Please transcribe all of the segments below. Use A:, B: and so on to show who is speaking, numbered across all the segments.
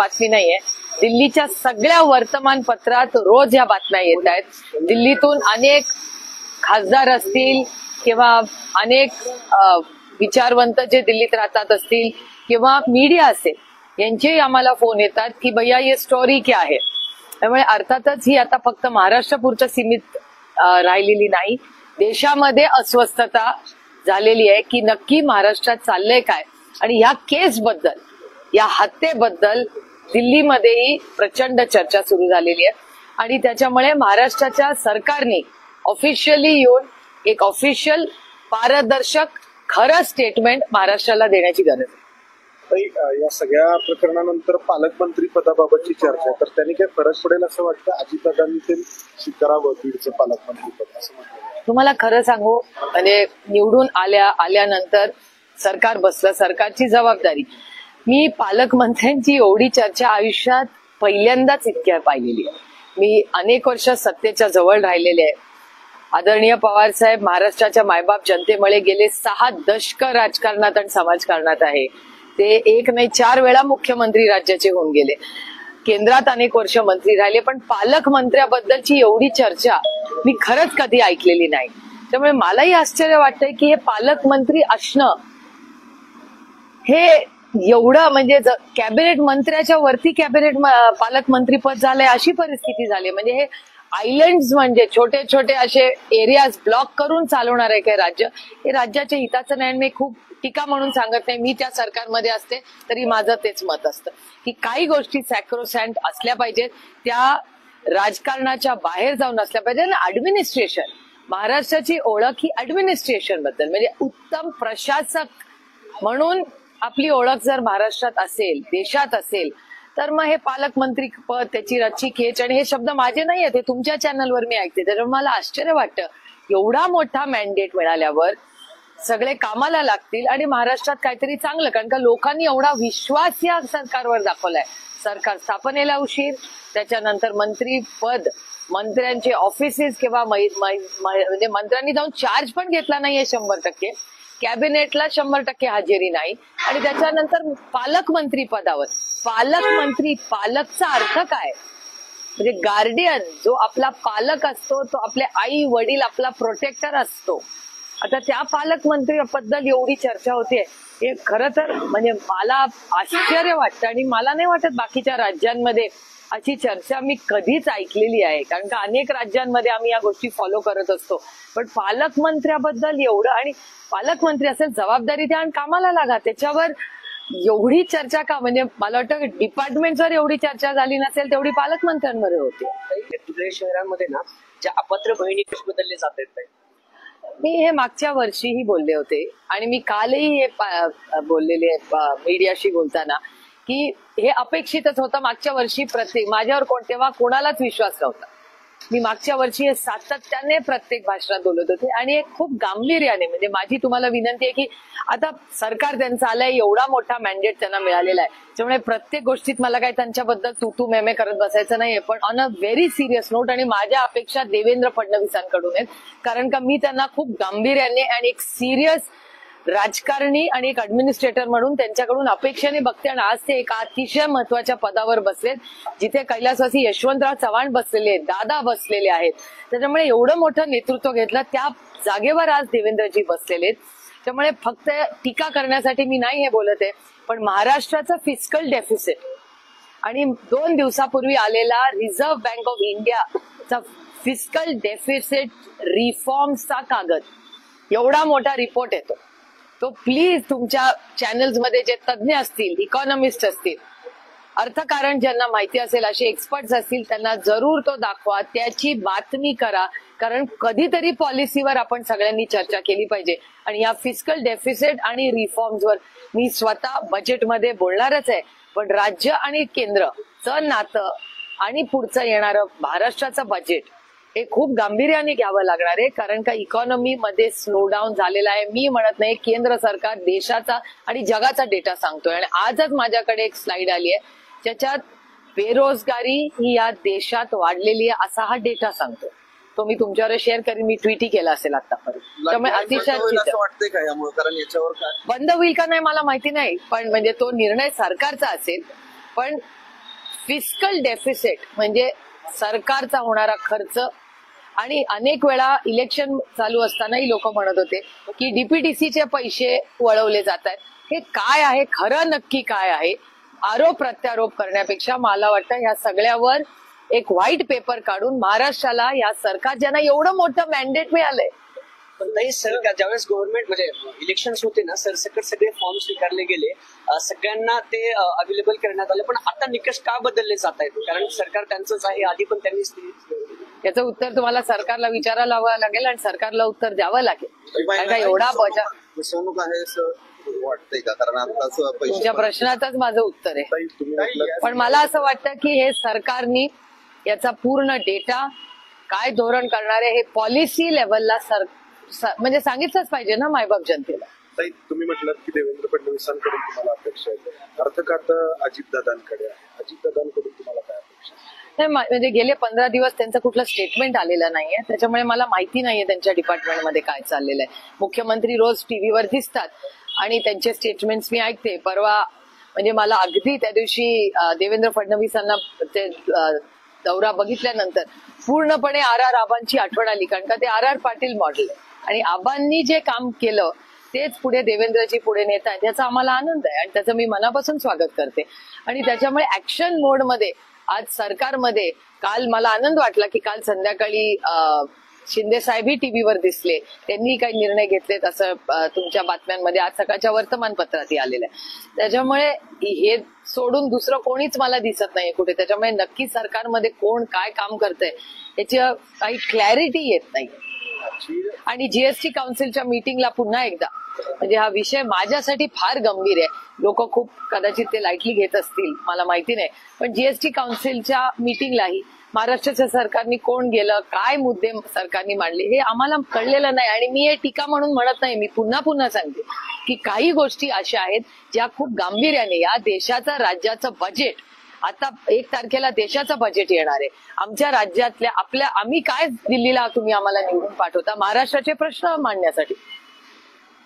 A: बातमी नाहीये. दिल्लीच्या सगळ्या वर्तमानपत्रात रोज या बातम्या येत आहेत. दिल्लीतून अनेक खासदार असतील किंवा अनेक विचारवंत जे दिल्लीत राहतात असतील किंवा मीडिया असेल, यांचे आम्हाला फोन येतात की भैया ये स्टोरी क्या आहे. त्यामुळे अर्थातच ही आता फक्त महाराष्ट्रापुरतं सीमित राहिलेली नाही. देशामध्ये अस्वस्थता झालेली आहे की नक्की महाराष्ट्रात चाललंय काय. आणि ह्या केसबद्दल, या हत्येबद्दल दिल्लीमध्येही प्रचंड चर्चा सुरू झालेली आहे. आणि त्याच्यामुळे महाराष्ट्राच्या सरकारने ऑफिशियली येऊन एक ऑफिशियल पारदर्शक खरं स्टेटमेंट महाराष्ट्राला देण्याची गरज आहे.
B: या सगळ्या प्रकरणानंतर पालकमंत्री पदाबाबतची चर्चा, तर त्यांनी काय फरक पडेल असं वाटतं? अजितदादांनी ते स्वीकारावं बीडचं पालकमंत्री पद असं म्हटलं.
A: तुम्हाला खरं सांगू, म्हणजे निवडून आल्यानंतर सरकार बसलं, सरकारची जबाबदारी. मी पालकमंत्र्यांची एवढी चर्चा आयुष्यात पहिल्यांदाच इतक्या पाहिलेली आहे. मी अनेक वर्ष सत्तेच्या जवळ राहिलेले आहे. आदरणीय पवार साहेब महाराष्ट्राच्या मायबाप जनतेमुळे गेले 6 दशक राजकारणात आणि समाजकारणात आहे. ते 1 नाही 4 वेळा मुख्यमंत्री राज्याचे होऊन गेले. केंद्रात अनेक वर्ष मंत्री राहिले. पण पालकमंत्र्याबद्दलची एवढी चर्चा मी खरंच कधी ऐकलेली नाही. त्यामुळे मलाही आश्चर्य वाटतंय की हे पालकमंत्री असणं हे एवढं, म्हणजे कॅबिनेट मंत्र्याच्या वरती कॅबिनेट पालकमंत्री पद झालंय अशी परिस्थिती झाली. म्हणजे हे आयलंड्स, म्हणजे छोटे छोटे असे एरियाज ब्लॉक करून चालवणार आहे काय राज्य. हे राज्याच्या हिताचं नाही. मी खूप टीका म्हणून सांगत नाही, मी त्या सरकारमध्ये असते तरी माझं तेच मत असतं की काही गोष्टी सॅक्रोसॅन्ट असल्या पाहिजेत, त्या राजकारणाच्या बाहेर जाऊन असल्या पाहिजे. आणि ऍडमिनिस्ट्रेशन, महाराष्ट्राची ओळख ही ऍडमिनिस्ट्रेशन बद्दल, म्हणजे उत्तम प्रशासक म्हणून आपली ओळख जर महाराष्ट्रात असेल, देशात असेल, तर मग हे पालकमंत्री पद, त्याची रच्ची खेच, आणि हे शब्द माझे नाही आहेत, हे तुमच्या चॅनलवर मी ऐकते. त्याच्यामुळे मला आश्चर्य वाटतं एवढा मोठा मॅन्डेट मिळाल्यावर सगळे कामाला लागतील आणि महाराष्ट्रात काहीतरी चांगलं. कारण का लोकांनी एवढा विश्वास या सरकारवर दाखवलाय. सरकार स्थापनेला उशीर, त्याच्यानंतर मंत्री पद, मंत्र्यांचे ऑफिसेस किंवा म्हणजे मंत्र्यांनी जाऊन चार्ज पण घेतला नाहीये 100%, कॅबिनेटला 100% हजेरी नाही. आणि त्याच्यानंतर पालकमंत्री पदावर पालकमंत्री, पालकचा अर्थ काय? म्हणजे गार्डियन, जो आपला पालक असतो तो आपले आई वडील आपला प्रोटेक्टर असतो. आता त्या पालकमंत्र्याबद्दल एवढी चर्चा होते, हे खरं तर म्हणजे मला आश्चर्य वाटतं. आणि मला नाही वाटत बाकीच्या राज्यांमध्ये अशी चर्चा मी कधीच ऐकलेली आहे. कारण का अनेक राज्यांमध्ये आम्ही या गोष्टी फॉलो करत असतो. पण पालकमंत्र्याबद्दल एवढं, आणि पालकमंत्री असेल जबाबदारी द्या आणि कामाला लागा, त्याच्यावर एवढी चर्चा का? म्हणजे मला वाटतं डिपार्टमेंटवर एवढी चर्चा झाली नसेल तेवढी पालकमंत्र्यांमध्ये होती.
C: शहरांमध्ये ना ज्या अपात्र बहिणी कशी बदलले जात आहेत,
A: मी हे मागच्या वर्षीही बोलले होते आणि मी कालही हे बोललेले मीडियाशी बोलताना की हे अपेक्षितच होतं. मागच्या वर्षी माझ्यावर तेव्हा कोणालाच विश्वास नव्हता. मी मागच्या वर्षी हे सातत्याने प्रत्येक भाषणात बोलत होते आणि एक खूप गांभीर्याने, म्हणजे माझी तुम्हाला विनंती आहे की आता सरकार त्यांचं आलंय, एवढा मोठा मॅन्डेट त्यांना मिळालेला आहे, त्यामुळे प्रत्येक गोष्टीत मला काही त्यांच्याबद्दल तू मेमे करत बसायचं नाहीये. पण on a very serious note, आणि माझ्या अपेक्षा देवेंद्र फडणवीसांकडून आहेत. कारण का मी त्यांना खूप गांभीर्याने आणि एक सिरियस राजकारणी आणि एक ऍडमिनिस्ट्रेटर म्हणून त्यांच्याकडून अपेक्षेने बघते. आणि आज ते एका अतिशय महत्वाच्या पदावर बसलेत, जिथे कैलासवासी यशवंतराव चव्हाण बसलेले आहेत, दादा बसलेले आहेत. त्याच्यामुळे एवढं मोठं नेतृत्व घेतलं, त्या जागेवर आज देवेंद्रजी बसलेले आहेत. त्यामुळे फक्त टीका करण्यासाठी मी नाही हे बोलत आहे. पण महाराष्ट्राचं फिस्कल डेफिसिट आणि 2 दिवसापूर्वी आलेला रिझर्व्ह बँक ऑफ इंडियाचा फिस्कल डेफिसिट रिफॉर्मचा कागद, एवढा मोठा रिपोर्ट येतो, तो प्लीज तुमच्या चॅनल्समध्ये जे तज्ज्ञ असतील, इकॉनॉमिस्ट असतील, अर्थकारण ज्यांना माहिती असेल, असे एक्सपर्ट्स असतील, त्यांना जरूर तो दाखवा, त्याची बातमी करा. कारण कधीतरी पॉलिसीवर आपण सगळ्यांनी चर्चा केली पाहिजे. आणि या फिस्कल डेफिसिट आणि रिफॉर्म्सवर मी स्वतः बजेटमध्ये बोलणारच आहे. पण राज्य आणि केंद्रचं नातं आणि पुढचं येणारं महाराष्ट्राचं बजेट हे खूप गांभीर्याने घ्यावं लागणार आहे. कारण का इकॉनॉमीमध्ये स्लोडाऊन झालेला आहे. मी म्हणत नाही, केंद्र सरकार देशाचा आणि जगाचा डेटा सांगतोय. आणि आजच माझ्याकडे एक स्लाइड आली आहे ज्याच्यात बेरोजगारी ही या देशात वाढलेली आहे असा हा डेटा सांगतो. तो मी तुमच्यावर शेअर करीन, मी ट्विटही केला असेल आतापर्यंत. त्यामुळे अतिशय बंद होईल का नाही मला माहिती नाही, पण म्हणजे तो निर्णय सरकारचा असेल. पण फिस्कल डेफिसिट म्हणजे सरकारचा होणारा खर्च, आणि अनेक वेळा इलेक्शन चालू असतानाही लोक म्हणत होते की डीपीडीसीचे पैसे वळवले जात आहेत. हे काय आहे, खरं नक्की काय आहे, आरोप प्रत्यारोप करण्यापेक्षा मला वाटतं ह्या सगळ्यावर एक व्हाईट पेपर काढून महाराष्ट्राला या सरकार ज्यांना एवढं मोठं मॅन्डेट मिळालंय.
C: पण नाही सरकार ज्यावेळेस गव्हर्नमेंट म्हणजे इलेक्शन्स होते ना, सरसकट सगळे फॉर्म स्वीकारले गेले, सगळ्यांना ते अवेलेबल करण्यात आले, पण आता निकष का बदलले जात आहेत? कारण सरकार त्यांचंच आहे, आधी पण त्यांनीच
A: याचं उत्तर तुम्हाला सरकारला विचारायला लागेल आणि सरकारला उत्तर द्यावं लागेल. कारण का एवढा बजाव
D: फसवणूक आहे असं वाटतंय का? कारण आताच
A: तुमच्या प्रश्नाचंच माझं उत्तर आहे. पण मला असं वाटतं की हे सरकारनी याचा पूर्ण डेटा, काय धोरण करणार आहे हे पॉलिसी लेव्हलला म्हणजे सांगितलंच पाहिजे ना मायबाप जनतेला.
B: तुम्ही म्हटलं की देवेंद्र फडणवीसांकडून तुम्हाला अपेक्षा आहे, अर्थखातं अजितदादांकडे आहे, अजितदादांकडून तुम्हाला काय अपेक्षा आहे?
A: म्हणजे गेले 15 दिवस त्यांचं कुठलं स्टेटमेंट आलेलं नाहीये, त्याच्यामुळे मला माहिती नाहीये त्यांच्या डिपार्टमेंटमध्ये काय चाललेलं आहे. मुख्यमंत्री रोज टीव्हीवर दिसतात आणि त्यांचे स्टेटमेंट्स मी ऐकते. परवा म्हणजे मला अगदी त्या दिवशी देवेंद्र फडणवीसांना ते दौरा बघितल्यानंतर पूर्णपणे आर आबांची आठवण आली. कारण का ते आर पाटील मॉडेल आहे आणि आबांनी जे काम केलं तेच पुढे देवेंद्रजी पुढे नेत आहेत, याचा आम्हाला आनंद आहे आणि त्याचं मी मनापासून स्वागत करते. आणि त्याच्यामुळे ऍक्शन मोडमध्ये आज सरकारमध्ये, काल मला आनंद वाटला की काल संध्याकाळी शिंदे साहेबही टीव्हीवर दिसले, त्यांनी काही निर्णय घेतलेत असं तुमच्या बातम्यांमध्ये आज सकाळच्या वर्तमानपत्रातही आलेलं आहे. त्याच्यामुळे हे सोडून दुसरं कोणीच मला दिसत नाहीये कुठे. त्याच्यामुळे नक्की सरकारमध्ये कोण काय काम करतंय याची काही क्लॅरिटी येत नाही. आणि जीएसटी काउन्सिलच्या मीटिंगला पुन्हा एकदा म्हणजे हा विषय माझ्यासाठी फार गंभीर आहे. लोक खूप कदाचित ते लाईटली घेत असतील, मला माहिती नाही, पण जीएसटी काउन्सिलच्या मीटिंगलाही महाराष्ट्राच्या सरकारने कोण गेलं, काय मुद्दे सरकारने मांडले हे आम्हाला कळलेलं नाही. आणि मी हे टीका म्हणून म्हणत नाही, मी पुन्हा सांगते की काही गोष्टी अशा आहेत ज्या खूप गांभीर्याने या देशाचं राज्याचं बजेट, आता 1 तारखेला देशाचं बजेट येणार आहे. आमच्या राज्यातल्या आम्ही काय दिल्लीला तुम्ही आम्हाला निवडून पाठवता महाराष्ट्राचे प्रश्न मांडण्यासाठी,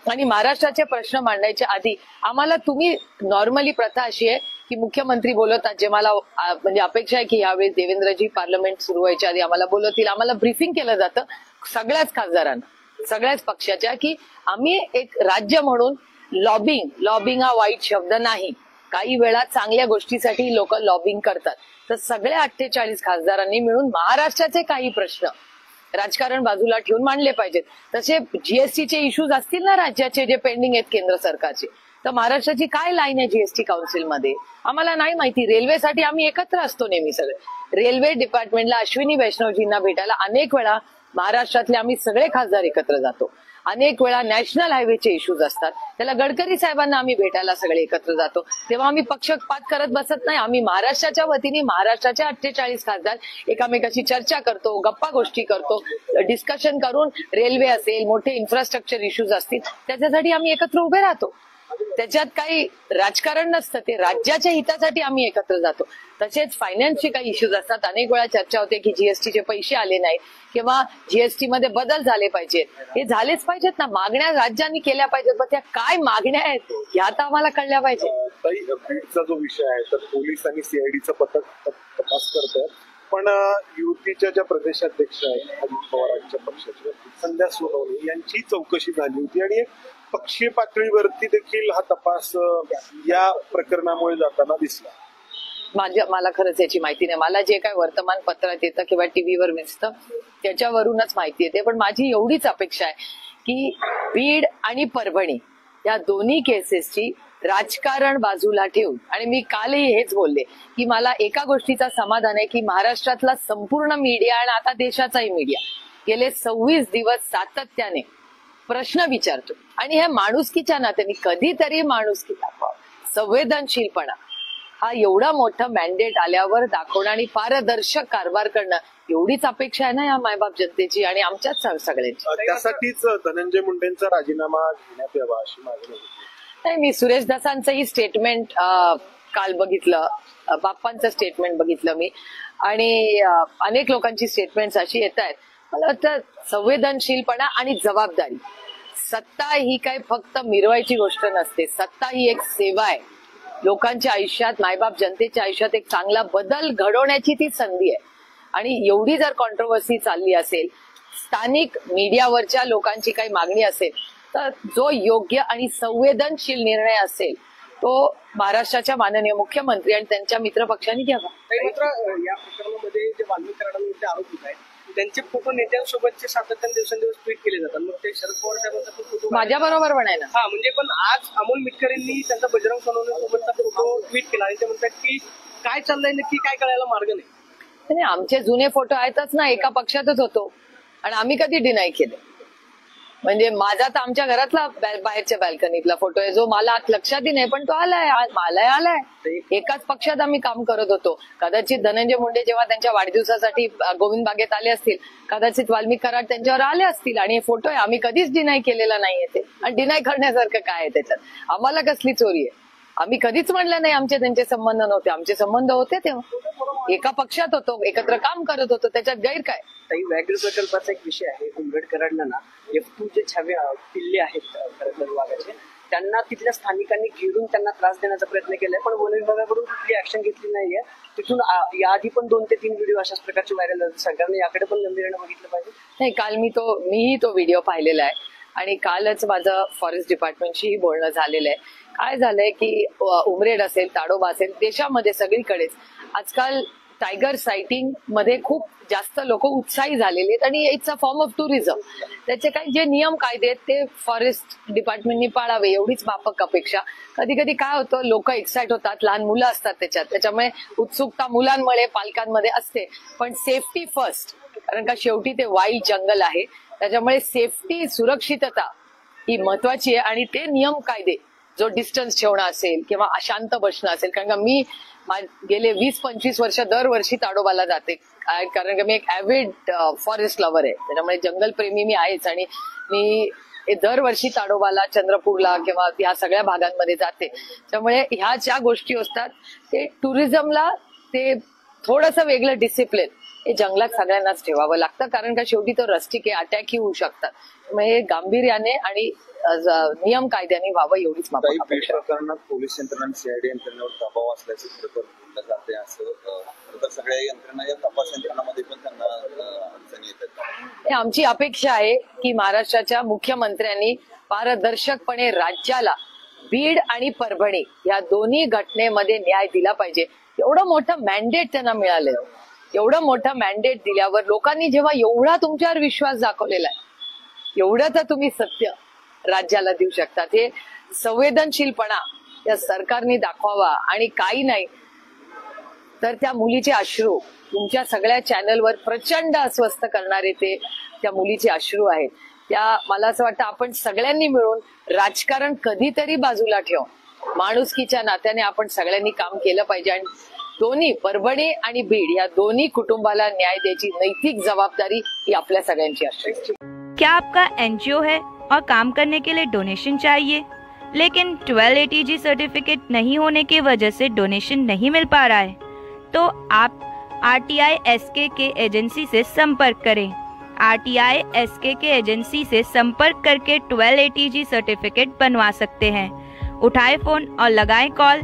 A: आणि महाराष्ट्राचे प्रश्न मांडायच्या आधी आम्हाला तुम्ही नॉर्मली प्रथा अशी आहे की मुख्यमंत्री बोलवतात, जे मला म्हणजे अपेक्षा आहे की यावेळी देवेंद्रजी पार्लमेंट सुरू व्हायच्या आधी आम्हाला बोलवतील. आम्हाला ब्रीफिंग केलं जातं सगळ्याच खासदारांना, सगळ्याच पक्षाच्या, की आम्ही एक राज्य म्हणून लॉबिंग हा वाईट शब्द नाही, काही वेळा चांगल्या गोष्टीसाठी लोक लॉबिंग करतात. तर सगळ्या 48 खासदारांनी मिळून महाराष्ट्राचे काही प्रश्न राजकारण बाजूला ठेवून मांडले पाहिजेत. तसे जीएसटीचे इश्यूज असतील ना राज्याचे जे पेंडिंग आहेत केंद्र सरकारचे, तर महाराष्ट्राची काय लाईन आहे जीएसटी काउन्सिलमध्ये आम्हाला नाही माहिती. रेल्वेसाठी आम्ही एकत्र असतो नेहमी सगळे. रेल्वे डिपार्टमेंटला अश्विनी वैष्णवजींना भेटायला अनेक वेळा महाराष्ट्रातले आम्ही सगळे खासदार एकत्र जातो. अनेक वेळा नॅशनल हायवेचे इश्यूज असतात, त्याला गडकरी साहेबांना आम्ही भेटायला सगळे एकत्र जातो. तेव्हा आम्ही पक्षपात करत बसत नाही. आम्ही महाराष्ट्राच्या वतीने महाराष्ट्राचे 48 खासदार एकामेकाशी चर्चा करतो, गप्पा गोष्टी करतो, डिस्कशन करून रेल्वे असेल, मोठे इन्फ्रास्ट्रक्चर इश्यूज असतील त्याच्यासाठी आम्ही एकत्र उभे राहतो. त्याच्यात काही राजकारण नसतं, ते राज्याच्या हितासाठी आम्ही एकत्र जातो. तसेच फायनान्सचे काही इश्यूज असतात. अनेक वेळा चर्चा होते की जीएसटीचे पैसे आले नाहीत किंवा जीएसटी मध्ये बदल झाले पाहिजेत. हे झालेच पाहिजेत ना, मागण्या राज्यांनी केल्या पाहिजेत, पण त्या काय मागण्या आहेत ह्या आता आम्हाला कळल्या पाहिजे.
B: बीडचा जो विषय आहे तर पोलीस आणि सीआयडीचं पथक तपास करतात, पण युतीच्या ज्या प्रदेशाध्यक्ष आहेत अजित पवारांच्या पक्षाच्या संध्या सोनवणे यांची चौकशी झाली होती आणि पक्षीय पातळीवरती देखील हा तपास या प्रकरणामुळे जाताना दिसला.
A: मला खरंच याची माहिती नाही. मला जे काय वर्तमानपत्रात येतं किंवा टीव्हीवर दिसतं त्याच्यावरूनच माहिती येते. पण माझी एवढीच अपेक्षा आहे की बीड आणि परभणी या दोन्ही केसेसची राजकारण बाजूला ठेवून, आणि मी कालही हेच बोलले की मला एका गोष्टीचा समाधान आहे की महाराष्ट्रातला संपूर्ण मीडिया आणि आता देशाचाही मीडिया गेले 26 दिवस सातत्याने प्रश्न विचारतो आणि हे माणुसकीच्या नात्याने कधीतरी माणुसकी दाखवा, संवेदनशीलपणा हा एवढा मोठा मॅन्डेट आल्यावर दाखवणं आणि पारदर्शक कारभार करणं एवढीच अपेक्षा आहे ना या मायबाप जनतेची आणि आमच्याच सगळ्यांची.
B: त्यासाठीच धनंजय मुंडेंचा राजीनामा घेण्यात यावा अशी मागणी होती.
A: नाही, मी सुरेश दासांचंही स्टेटमेंट काल बघितलं, बाप्पांचं स्टेटमेंट बघितलं मी, आणि अनेक लोकांची स्टेटमेंट्स अशी येत आहेत. मला वाटतं संवेदनशीलपणा आणि जबाबदारी, सत्ता ही काय फक्त मिरवायची गोष्ट नसते, सत्ता ही एक सेवा आहे. लोकांच्या आयुष्यात, मायबाप जनतेच्या आयुष्यात एक चांगला बदल घडवण्याची ती संधी आहे. आणि एवढी जर कॉन्ट्रोवर्सी चालली असेल, स्थानिक मीडियावरच्या लोकांची काही मागणी असेल, तर जो योग्य आणि संवेदनशील निर्णय असेल तो महाराष्ट्राच्या माननीय मुख्यमंत्री आणि त्यांच्या मित्रपक्षांनी घ्यावा.
C: मात्र या प्रकरणामध्ये जे वाल्मिक कराडांवरचे आरोप होत आहेत त्यांचे फोटो नेत्यांसोबतचे सातत्याने दिवसेंदिवस ट्विट केले जातात. मग ते शरद पवार साहेबांचा फोटो
A: माझ्या बरोबर म्हणायला
C: हा म्हणजे पण आज अमोल मिटकरींनी त्यांचा बजरंग सोनवणे सोबतचा फोटो ट्विट केला आणि ते म्हणतात की काय चाललंय नक्की काय कळायला मार्ग नाही.
A: आमचे जुने फोटो आहेतच ना, एका पक्षातच होतो आणि आम्ही कधी डिनाय केले. म्हणजे माझा तर आमच्या घरातला बाहेरच्या बाल्कनीतला फोटो आहे जो मला लक्षातही नाही, पण तो आलाय, आलाय. एकाच पक्षात आम्ही काम करत होतो. कदाचित धनंजय मुंडे जेव्हा त्यांच्या वाढदिवसासाठी गोविंद बागेत आले असतील, कदाचित वाल्मिक कराड त्यांच्यावर आले असतील आणि हे फोटो आहे. आम्ही कधीच डिनाय केलेला नाहीये ते. आणि डिनाय करण्यासारखं काय आहे त्याच्यात? आम्हाला कसली चोरी आहे? आम्ही कधीच म्हणलं नाही आमचे त्यांचे संबंध नव्हते. आमचे संबंध होते तेव्हा एका पक्षात होतो, एकत्र काम करत होतो, त्याच्यात गैर काय?
C: व्याघ्र प्रकल्पाचा एक विषय आहे. उमरेड कराडला ना F2 जे छावे किल्ले आहेत खरंतर वाघाचे, त्यांना तिथल्या स्थानिकांनी घेरून त्यांना त्रास देण्याचा प्रयत्न केलाय, पण वन विभागाकडून कुठली ऍक्शन घेतली नाहीये. तिथून याआधी पण 2 ते 3 व्हिडिओ अशाच प्रकारचे व्हायरल झाले. सरकारने याकडे पण गंभीरपणे बघितलं पाहिजे.
A: नाही, काल मीही तो व्हिडिओ पाहिलेला आहे आणि कालच माझं फॉरेस्ट डिपार्टमेंटशीही बोलणं झालेलं आहे. काय झालंय की उमरेड असेल, ताडोबा असेल, देशामध्ये सगळीकडेच आजकाल टायगर सायटिंग मध्ये खूप जास्त लोक उत्साही झालेले आहेत आणि it's a form of tourism. त्याचे काही जे नियम कायदे आहेत ते फॉरेस्ट डिपार्टमेंटनी पाळावे एवढीच माफक अपेक्षा. कधी कधी काय होतं, लोक एक्साइट होतात, लहान मुलं असतात त्याच्यामुळे उत्सुकता मुलांमुळे पालकांमध्ये असते. पण सेफ्टी फर्स्ट, कारण का शेवटी ते वाईल्ड जंगल आहे, त्याच्यामुळे सेफ्टी, सुरक्षितता ही महत्वाची आहे. आणि ते नियम कायदे, जो डिस्टन्स ठेवणं असेल किंवा अशांत बसणं असेल, कारण का मी गेले 20-25 वर्ष दरवर्षी ताडोबाला जाते, कारण का मी एक ऍव्हिड फॉरेस्ट लव्हर आहे, त्याच्यामुळे जंगल प्रेमी मी आहेच. आणि मी दरवर्षी ताडोबाला, चंद्रपूरला किंवा या सगळ्या भागांमध्ये जाते. त्यामुळे ह्या ज्या गोष्टी असतात ते टुरिझमला ते थोडंसं वेगळं डिसिप्लिन हे जंगलात सगळ्यांनाच ठेवावं लागतं, कारण का शेवटी तो रस्टिक आहे, अटॅकही होऊ शकतात. त्यामुळे गांभीर्याने आणि नियम कायद्याने व्हावं एवढीच माफक अपेक्षा.
D: प्रकरणात पोलीस यंत्रणा सीआयडी यंत्रणेवर दबाव असल्याचं खरं बोललं जाते. असं सगळ्या यंत्रणा, या तपास यंत्रणामध्ये पण त्यांना अडचणी येतात.
A: आमची अपेक्षा आहे की महाराष्ट्राच्या मुख्यमंत्र्यांनी पारदर्शकपणे राज्याला बीड आणि परभणी या दोन्ही घटनेमध्ये न्याय दिला पाहिजे. एवढं मोठं मॅन्डेट त्यांना मिळालं. एवढं मोठं मॅन्डेट दिल्यावर लोकांनी जेव्हा एवढा तुमच्यावर विश्वास दाखवलेला आहे, एवढं तर तुम्ही सत्य राज्याला देऊ शकतात. हे संवेदनशीलपणा या सरकारने दाखवावा. आणि काही नाही तर त्या मुलीचे अश्रू, तुमच्या सगळ्या चॅनलवर प्रचंड अस्वस्थ करणारे ते त्या मुलीचे अश्रू आहेत. त्या मला असं वाटतं आपण सगळ्यांनी मिळून राजकारण कधीतरी बाजूला ठेवून माणुसकीच्या नात्याने आपण सगळ्यांनी काम केलं पाहिजे. आणि दोन्ही परभणी आणि बीड या दोन्ही कुटुंबाला न्याय द्यायची नैतिक जबाबदारी ही आपल्या सगळ्यांची असते.
E: क्या आपका एनजीओ है और काम करने के लिए डोनेशन चाहिए, लेकिन 1280G सर्टिफिकेट नहीं होने की वजह से डोनेशन नहीं मिल पा रहा है, तो आप RTI SK के एजेंसी से संपर्क करें. RTI SK के एजेंसी से संपर्क करके 1280G सर्टिफिकेट बनवा सकते हैं. उठाए फोन और लगाएं कॉल